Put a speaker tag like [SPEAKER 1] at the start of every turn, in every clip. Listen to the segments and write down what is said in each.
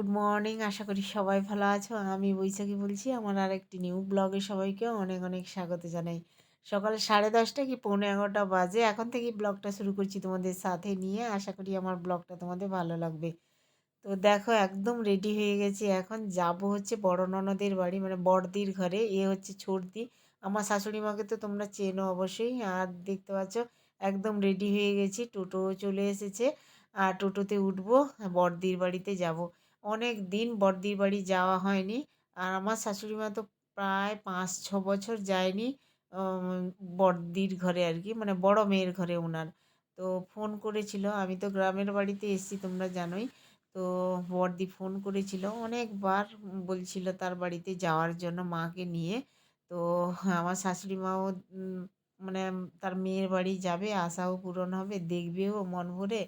[SPEAKER 1] Good morning. আশা করি সবাই ভালো আছো। আমি বৈশাখী বলছি। আমার আরেকটি নিউ ব্লগে সবাইকে অনেক, অনেক স্বাগত জানাই। সকাল 10:30 কি পৌনে 11টা বাজে। এখন থেকেই ব্লগটা শুরু করছি তোমাদের সাথে নিয়ে। আশা করি আমার ব্লগটা তোমাদের ভালো লাগবে। তো দেখো একদম রেডি হয়ে গেছি। এখন যাবো হচ্ছে বড় ননদের বাড়ি মানে বড়দির ঘরে। এ হচ্ছে ছোটদি। আমার শাশুড়ি মাকে তো তোমরা চেনো অবশ্যই। আর দেখতে পাচ্ছ একদম রেডি হয়ে গেছি। টোটোও চলে এসেছে। আর টোটোতে উঠবো, বড়দির বাড়িতে যাব। অনেক দিন বড়দির বাড়ি যাওয়া হয়নি। আর আমার শাশুড়ি মা তো প্রায় 5-6 বছর যায়নি উম, বড়দির ঘরে আর কি, মানে বড় মেয়ের ঘরে ওনার। তো ফোন করেছিল, আমি তো গ্রামের বাড়িতে এসেছি তোমরা জানোই। তো বড়দি ফোন করেছিল অনেকবার, বলছিল তার বাড়িতে যাওয়ার জন্য মাকে নিয়ে। তো আমার শাশুড়ি মাও মানে তার মেয়ের বাড়ি যাবে, আশাও পূরণ হবে, দেখবেও মন ভরে।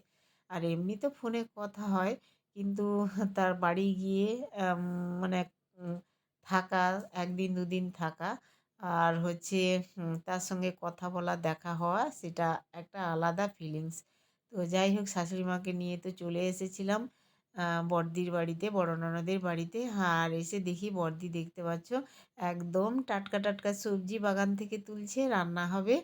[SPEAKER 1] আর এমনি তো ফোনে কথা হয়, কিন্তু তার বাড়ি গিয়ে আম, মানে উম, থাকা, একদিন দুদিন থাকা, আর হচ্ছে তার সঙ্গে কথা বলা, দেখা হওয়া, সেটা একটা আলাদা ফিলিংস। তো যাই হোক, শাশুড়ি মাকে নিয়ে তো চলে এসেছিলাম বড়দির বাড়িতে, বড় ননদের বাড়িতে। আর এসে দেখি বড়দি, দেখতে পাচ্ছ, একদম টাটকা টাটকা সবজি বাগান থেকে তুলছে, রান্না হবে।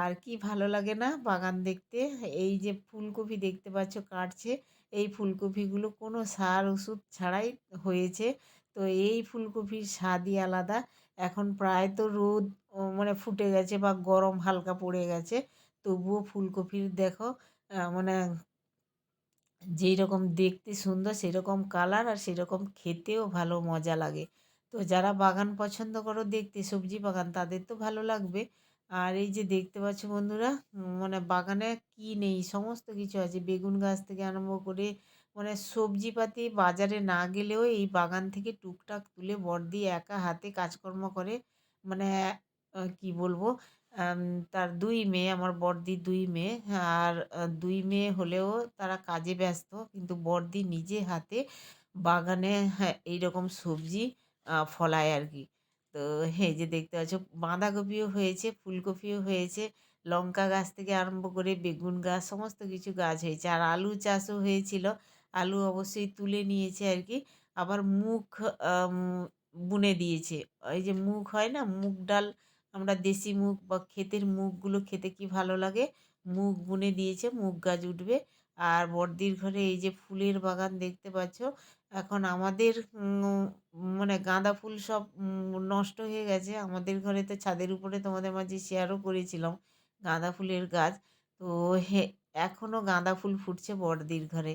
[SPEAKER 1] আর কি ভালো লাগে না বাগান দেখতে। এই যে ফুলকপি দেখতে পাচ্ছ কাটছে, এই ফুলকপিগুলো কোনো সার ওষুধ ছাড়াই হয়েছে। তো এই ফুলকপির স্বাদই আলাদা। এখন প্রায় তো রোদ মানে ফুটে গেছে বা গরম হালকা পড়ে গেছে, তবুও ফুলকপির দেখো মানে যেই রকম দেখতে সুন্দর সেরকম কালার, আর সেরকম খেতেও ভালো মজা লাগে। তো যারা বাগান পছন্দ করো দেখতে, সবজি বাগান, তাদের তো ভালো লাগবে। আর এই যে দেখতে পাচ্ছ বন্ধুরা, মানে বাগানে কি নেই সমস্ত কিছু আছে, বেগুন গাছ থেকে আরম্ভ করে মানে সবজিপাতি বাজারে না গেলেও এই বাগান থেকে টুকটাক তুলে বড়দি একা হাতে কাজকর্ম করে। মানে কি বলবো, আম তার ২ মেয়ে, আমার বড়দির ২ মেয়ে। আর ২ মেয়ে হলেও তারা কাজে ব্যস্ত। কিন্তু বড়দি নিজে হাতে বাগানে, হ্যাঁ, এইরকম সবজি ফলায় আরকি। তো এই যে দেখতে পাচ্ছ, বাঁধাকপিও হয়েছে, ফুলকপিও হয়েছে, লঙ্কা গাছ থেকে আরম্ভ করে বেগুন গাছ, সমস্ত কিছু গাছ হয়েছে। আর আলু চাষও হয়েছিল। আলু অবশ্যই তুলে নিয়েছে আরকি। আবার মুগ আম বুনে দিয়েছে। এই যে মুগ হয় না? মুগ ডাল, আমরা দেশি মুগ বা ক্ষেতের মুগগুলো খেতে কি ভালো লাগে। মুগ বুনে দিয়েছে, মুগ গাছ উঠবে। আর বড়দির ঘরে এই যে ফুলের বাগান দেখতে পাচ্ছ। এখন আমাদের মানে গাঁদা ফুল সব নষ্ট হয়ে গেছে। আমাদের ঘরে তো ছাদের উপরে তোমাদের মাঝে শেয়ারও করেছিলাম গাঁদা ফুলের গাছ। তো হে এখনও গাঁদা ফুল ফুটছে বড়দির ঘরে।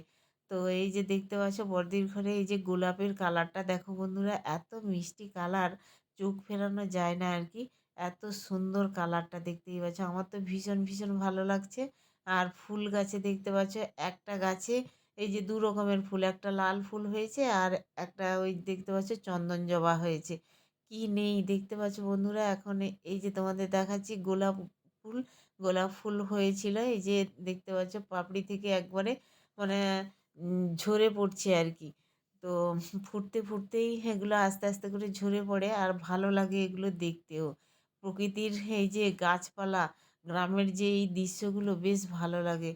[SPEAKER 1] তো এই যে দেখতে পাচ্ছ বড়দির ঘরে এই যে গোলাপের কালারটা দেখো বন্ধুরা, এত মিষ্টি কালার, চোখ ফেরানো যায় না আর কি। এত সুন্দর কালারটা, দেখতেই পাচ্ছ। আমার তো ভীষণ, ভীষণ ভালো লাগছে। আর ফুল গাছে দেখতে পাচ্ছ, একটা গাছে এই যে ২ রকমের ফুল, একটা লাল ফুল হয়েছে আর একটা ওই দেখতে পাচ্ছ চন্দন জবা হয়েছে। কি নেই দেখতে পাচ্ছ বন্ধুরা, এখন এই যে তোমাদের দেখাচ্ছি গোলাপ ফুল। গোলাপ ফুল হয়েছিল, এই যে দেখতে পাচ্ছ পাপড়ি থেকে একবারে মানে ঝরে পড়ছে আর কি। তো ফুটতে, ফুটতেই এগুলো আস্তে, আস্তে করে ঝরে পড়ে, আর ভালো লাগে এগুলো দেখতেও। প্রকৃতির এই যে গাছপালা, গ্রামের যে এই দৃশ্যগুলো বেশ ভালো লাগে।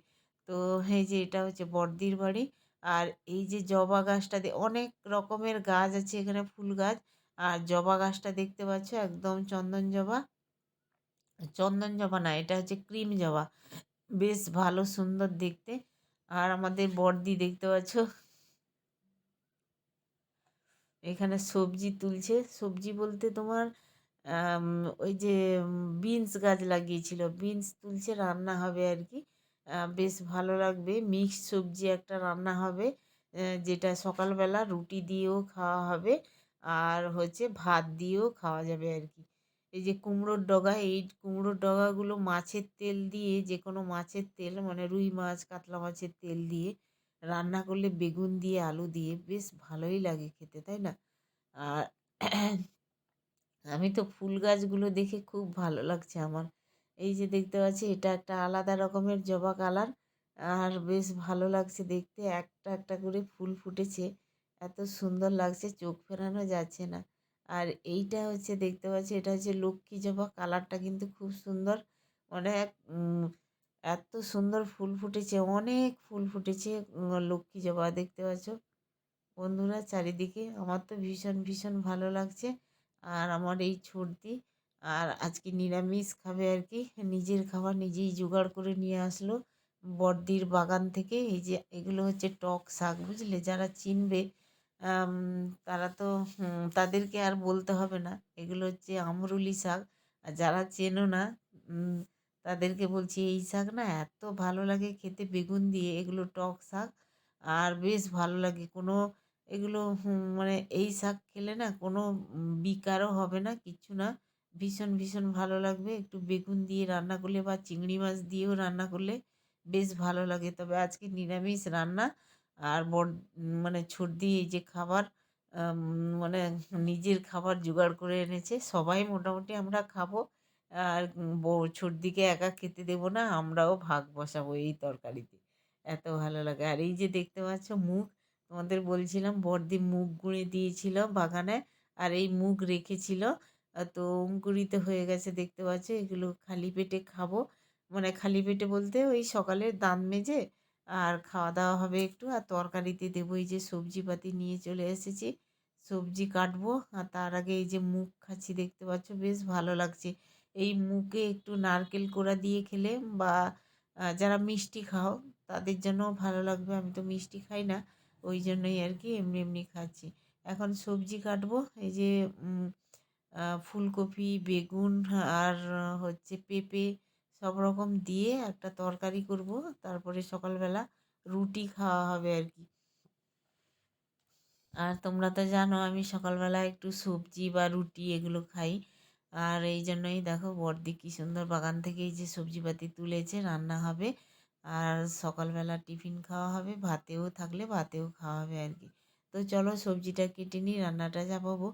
[SPEAKER 1] তো এই যে এটা হচ্ছে বড়দির বাড়ি। আর এই যে জবা গাছটা, অনেক রকমের গাছ আছে এখানে, ফুল গাছ। আর জবা গাছটা দেখতে পাচ্ছ একদম চন্দন জবা। চন্দন জবা না, এটা হচ্ছে ক্রিম জবা। বেশ ভালো সুন্দর দেখতে। আর আমাদের বড়দি দেখতে পাচ্ছ এখানে সবজি তুলছে। সবজি বলতে তোমার আম ওই যে বিনস গাছ লাগিয়েছিল। বিনস তুলছে, রান্না হবে আরকি। বেশ ভালো লাগবে। মিক্সড সবজি একটা রান্না হবে। যেটা সকালবেলা রুটি দিয়েও খাওয়া হবে। আর হচ্ছে ভাত দিয়েও খাওয়া যাবে আরকি। এই যে কুমড়োর ডগা, এই কুমড়োর ডগাগুলো মাছের তেল দিয়ে, যেকোনো মাছের তেল মানে রুই মাছ, কাতলা মাছের তেল দিয়ে রান্না করলে, বেগুন দিয়ে, আলু দিয়ে বেশ ভালোই লাগে খেতে, তাই না? আর আমি তো ফুল গাছগুলো দেখে খুব ভালো লাগছে আমার। এই যে দেখতে পাচ্ছি এটা একটা আলাদা রকমের জবা কালার। আর বেশ ভালো লাগছে দেখতে। একটা, একটা করে ফুল ফুটেছে। এত সুন্দর লাগছে, চোখ ফেরানো যাচ্ছে না। আর এইটা হচ্ছে দেখতে পাচ্ছি, এটা হচ্ছে লক্ষ্মী জবা। কালারটা কিন্তু খুব সুন্দর। অনেক এত সুন্দর ফুল ফুটেছে, অনেক ফুল ফুটেছে লক্ষ্মী জবা দেখতে পাচ্ছ। বন্ধুরা চারিদিকে। আমার তো ভীষণ ভীষণ ভালো লাগছে। আর আমার এই সর্দি, আর আজকে নিরামিষ খাবে আর কি। নিজের খাবার নিজেই জোগাড় করে নিয়ে আসলো বড়দির বাগান থেকে। এই যে এগুলো হচ্ছে টক শাক, বুঝলে? যারা চিনবে আম, তারা তো তাদেরকে আর বলতে হবে না। এগুলো হচ্ছে আমরুলি শাক। আর যারা চেনো না উম, তাদেরকে বলছি, এই শাক না এত ভালো লাগে খেতে বেগুন দিয়ে। এগুলো টক শাক, আর বেশ ভালো লাগে। কোনো এগুলো মানে এই শাক খেলে না কোনো বিকারও হবে না, কিচ্ছু না। ভীষণ ভীষণ ভালো লাগবে একটু বেগুন দিয়ে রান্না করলে বা চিংড়ি মাছ দিয়েও রান্না করলে বেশ ভালো লাগে। তবে আজকে নিরামিষ রান্না। আর মানে ছর্দি এই যে খাবার, আম, মানে নিজের খাবার জোগাড় করে এনেছে। সবাই মোটামুটি আমরা খাবো। আর ছর্দিকে একা খেতে দেবো না, আমরাও ভাগ বসাবো এই তরকারিতে। এত ভালো লাগে। আর এই যে দেখতে পাচ্ছ মুগ, তোমাদের বলছিলাম বড়দি মুগ গুঁড়ে দিয়েছিল বাগানে। আর এই মুগ রেখেছিল, তো অঙ্কুরিত হয়ে গেছে দেখতে পাচ্ছ। এগুলো খালি পেটে খাবো, মানে খালি পেটে বলতে ওই সকালে দাঁত মেজে আর খাওয়া দাওয়া হবে একটু। আর তরকারিতে দেবো। এই যে সবজিপাতি নিয়ে চলে এসেছি, সবজি কাটবো। আর তার আগে এই যে মুগ খাচ্ছি দেখতে পাচ্ছ, বেশ ভালো লাগছে। এই মুগে একটু নারকেল কোড়া দিয়ে খেলে বা যারা মিষ্টি খাও তাদের জন্য ভালো লাগবে। আমি তো মিষ্টি খাই না, ওই জন্যই আর কি এমনি এমনি খাচ্ছি। এখন সবজি কাটবো। এই যে ফুলকপি, বেগুন, আর হচ্ছে পেঁপে, সব রকম দিয়ে একটা তরকারি করব। তারপরে সকালবেলা রুটি খাওয়া হবে আর কি। আর তোমরা তো জানো আমি সকালবেলা একটু সবজি বা রুটি এগুলো খাই। আর এই জন্যই দেখো বড়দি কি সুন্দর বাগান থেকে এই যে সবজিপাতি তুলেছে, রান্না হবে। আর সকালবেলা টিফিন খাওয়া হবে, ভাতেও থাকলে ভাতেও খাওয়া হবে আর কি। তো চলো সবজিটা কেটে নিই, রান্নাটা চাপাবো।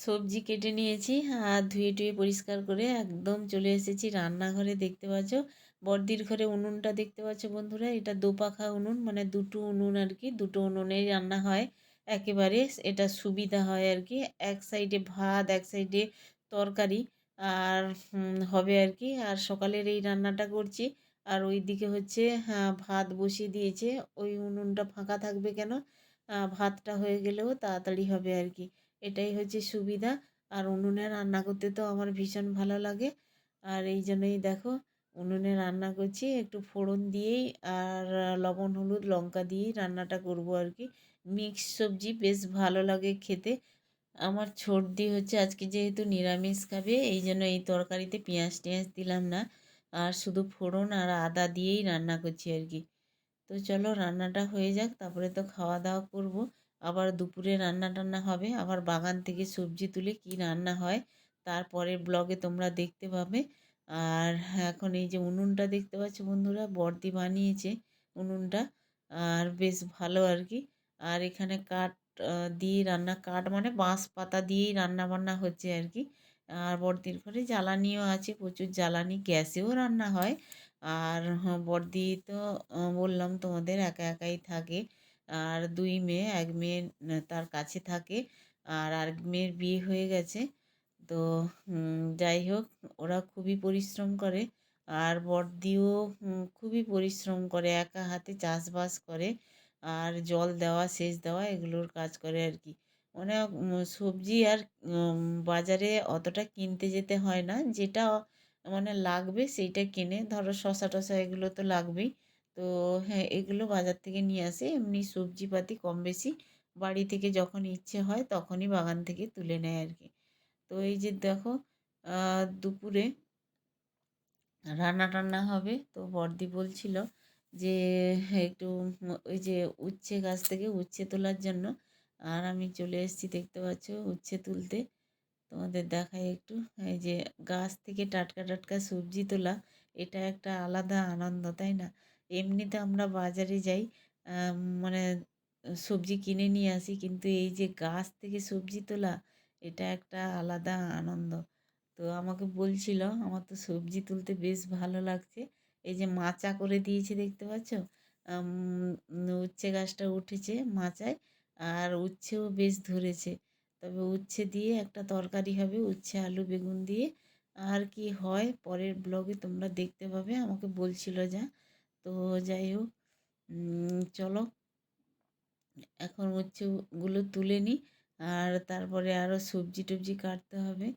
[SPEAKER 1] সবজি কেটে নিয়েছি, আর ধুয়ে টুয়ে পরিষ্কার করে একদম চলে এসেছি রান্নাঘরে। দেখতে পাচ্ছ বড়দির ঘরে উনুনটা দেখতে পাচ্ছ বন্ধুরা। এটা দোপাখা উনুন, মানে দুটো উনুন আর কি। দুটো উনুনেই রান্না হয় একেবারে। এটা সুবিধা হয় আর কি। এক সাইডে ভাত, এক সাইডে তরকারি আর হবে আর কি। আর সকালের এই রান্নাটা করছি। আর ওই দিকে হচ্ছে ভাত বসিয়ে দিয়েছে। ওই উনুনটা ফাঁকা থাকবে কেন, ভাতটা হয়ে গেলেও তাড়াতাড়ি হবে আর কি। এটাই হচ্ছে সুবিধা। আর উনুনে রান্না করতে তো আমার ভীষণ ভালো লাগে। আর এই জন্যই দেখো উনুনে রান্না করছি একটু ফোড়ন দিয়েই, আর লবণ হলুদ লঙ্কা দিয়েই রান্নাটা করব আর কি। মিক্স সবজি বেশ ভালো লাগে খেতে। আমার সর্দি হচ্ছে, আজকে যেহেতু নিরামিষ খাবে এই জন্য এই তরকারিতে পেঁয়াজ টেঁয়াজ দিলাম না। আর শুধু ফোড়ন আর আদা দিয়েই রান্না করছি আর কি। তো চলো রান্নাটা হয়ে যাক, তারপরে তো খাওয়া দাওয়া করব। আবার দুপুরে রান্না টান্না হবে, আবার বাগান থেকে সবজি তুলে কি রান্না হয় তারপরের ব্লগে তোমরা দেখতে পাবে। আর এখন এই যে উনুনটা দেখতে পাচ্ছ বন্ধুরা, বড়দি বানিয়েছে উনুনটা। আর বেশ ভালো আর কি। আর এখানে কাঠ দিয়ে রান্না, কাঠ মানে বাঁশ পাতা দিয়েই রান্না বান্না হচ্ছে আর কি। আর বড়দির ঘরে জ্বালানিও আছে, প্রচুর জ্বালানি, গ্যাসেও রান্না হয়। আর বড়দি তো বললাম তোমাদের একা একাই থাকে। আর দুই মেয়ে, এক মেয়ে তার কাছে থাকে, আর আরেক মেয়ের বিয়ে হয়ে গেছে। তো যাই হোক, ওরা খুবই পরিশ্রম করে। আর বড়দিও খুবই পরিশ্রম করে, একা হাতে চাষবাস করে। আর জল দেওয়া সেচ দেওয়া এগুলোর কাজ করে আর কি। মানে সবজি আর বাজারে অতটা কিনতে যেতে হয় না। যেটা মানে লাগবে সেইটা কিনে, ধরো শসা টসা এগুলো তো লাগবেই। তো হ্যাঁ, এগুলো বাজার থেকে নিয়ে আসে। এমনি সবজিপাতি কম বেশি বাড়ি থেকে যখন ইচ্ছে হয় তখনই বাগান থেকে তুলে নেয় আর কি। তো এই যে দেখো দুপুরে রান্না টান্না হবে। তো বড়দি বলছিল যে একটু ওই যে উচ্ছে গাছ থেকে উচ্ছে তোলার জন্য। আর আমি চলে এসেছি দেখতে পাচ্ছ উচ্ছে তুলতে। তোমাদের দেখাই একটু। এই যে গাছ থেকে টাটকা টাটকা সবজি তোলা, এটা একটা আলাদা আনন্দ, তাই না? এমনিতে আমরা বাজারে যাই, মানে সবজি কিনে নিয়ে আসি, কিন্তু এই যে গাছ থেকে সবজি তোলা, এটা একটা আলাদা আনন্দ। তো আমাকে বলছিল আমার তো সবজি তুলতে বেশ ভালো লাগছে। এই যে মাচা করে দিয়েছে দেখতে পাচ্ছ? উচ্ছে গাছটা উঠেছে মাচায়, আর উচ্ছেও বেশ ধরেছে। তবে উচ্ছে দিয়ে একটা তরকারি হবে, উচ্ছে আলু বেগুন দিয়ে। আর কি হয় পরের ব্লগে তোমরা দেখতে পাবে, আমাকে বলছিল যা। তো যাই হোক, চলো এখন উচ্ছেগুলো তুলে নিই, আর তারপরে আরও সবজি টবজি কাটতে হবে।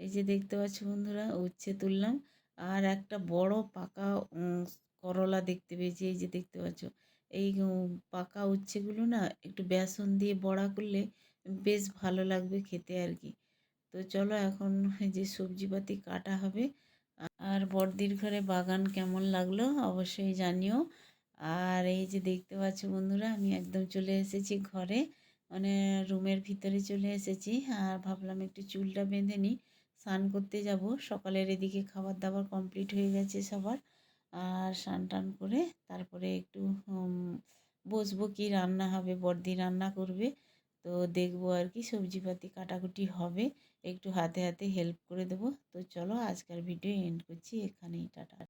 [SPEAKER 1] এই যে দেখতে পাচ্ছ বন্ধুরা, উচ্ছে তুললাম। আর একটা বড় পাকা করলা দেখতে পেয়েছি, এই যে দেখতে পাচ্ছ। এই পাকা উচ্ছেগুলো না একটু বেসন দিয়ে বড়া করলে বেশ ভালো লাগবে খেতে আর কি। তো চলো এখন এই যে সবজিপাতি কাটা হবে। আর বড়দির ঘরে বাগান কেমন লাগলো অবশ্যই জানিও। আর এই যে দেখতে পাচ্ছ বন্ধুরা, আমি একদম চলে এসেছি ঘরে, মানে রুমের ভিতরে চলে এসেছি। আর ভাবলাম একটু চুলটা বেঁধে নিই, স্নান করতে যাব। সকালের এদিকে খাবার দাবার কমপ্লিট হয়ে গেছে সবার। আর স্নান টান করে তারপরে একটু বসবো, কি রান্না হবে, বড়দি রান্না করবে। তো দেখবো আর কি, সবজিপাতি কাটাকুটি হবে, একটু হাতে হাতে হেল্প করে দেবো। তো চলো আজকের ভিডিও এন্ড করছি এখানেই, টাটা।